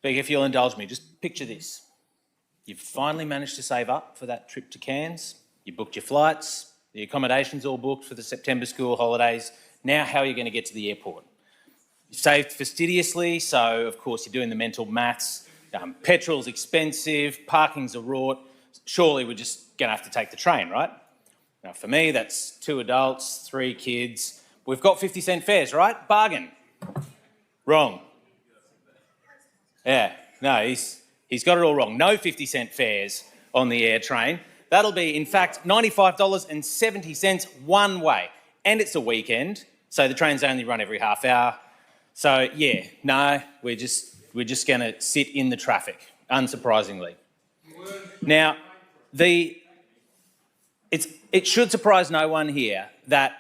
Speaker, if you'll indulge me, just picture this. You've finally managed to save up for that trip to Cairns. You booked your flights, the accommodation's all booked for the September school holidays. Now how are you going to get to the airport? You saved fastidiously, so of course you're doing the mental maths. Petrol's expensive, parking's a rort. Surely we're just going to have to take the train, right? Now for me, that's 2 adults, 3 kids. We've got 50-cent fares, right? Bargain. Wrong. Yeah, no, he's got it all wrong. No 50-cent fares on the AirTrain. That'll be, in fact, $95.70 one way. And it's a weekend, so the trains only run every half hour. So, yeah, no, we're just going to sit in the traffic, unsurprisingly. Now, it should surprise no one here that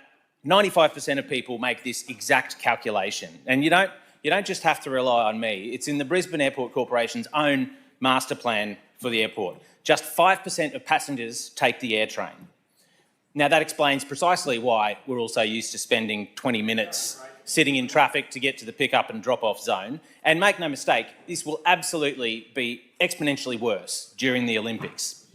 95% of people make this exact calculation. And you don't just have to rely on me. It's in the Brisbane Airport Corporation's own master plan for the airport. Just 5% of passengers take the AirTrain. Now, that explains precisely why we're also used to spending 20 minutes sitting in traffic to get to the pick-up and drop-off zone. And make no mistake, this will absolutely be exponentially worse during the Olympics.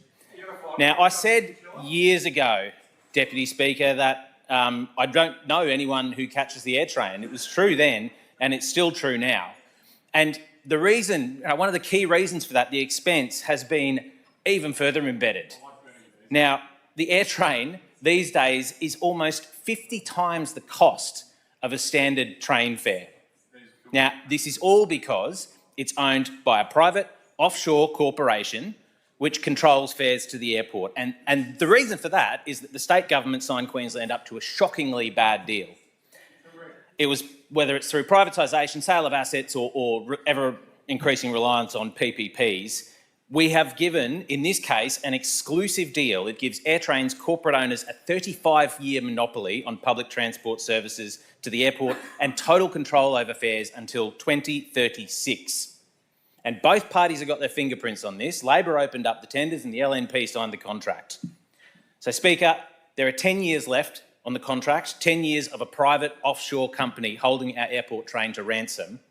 Now, I said years ago, Deputy Speaker, that I don't know anyone who catches the AirTrain. It was true then, and it's still true now. And the reason, one of the key reasons for that, the expense, has been even further embedded. Now, the AirTrain these days is almost 50 times the cost of a standard train fare. Now, this is all because it's owned by a private offshore corporation which controls fares to the airport. And the reason for that is that the state government signed Queensland up to a shockingly bad deal. It was, whether it's through privatisation, sale of assets or ever-increasing reliance on PPPs, we have given, in this case, an exclusive deal. It gives AirTrain's corporate owners a 35-year monopoly on public transport services to the airport and total control over fares until 2036. And both parties have got their fingerprints on this. Labor opened up the tenders and the LNP signed the contract. So, Speaker, there are 10 years left on the contract, 10 years of a private offshore company holding our airport train to ransom.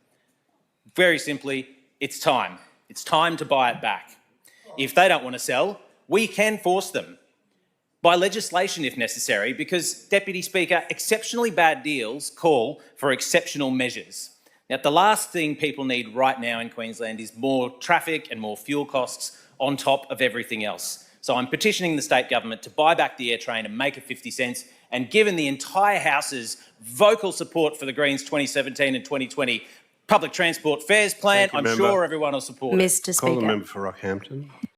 Very simply, it's time. It's time to buy it back. If they don't want to sell, we can force them by legislation if necessary, because, Deputy Speaker, exceptionally bad deals call for exceptional measures. Now, the last thing people need right now in Queensland is more traffic and more fuel costs on top of everything else. So I'm petitioning the state government to buy back the AirTrain and make it 50 cents. And given the entire House's vocal support for the Greens 2017 and 2020 public transport fares plan, I'm sure everyone will support it. Mr. Speaker. Call the member for Rockhampton.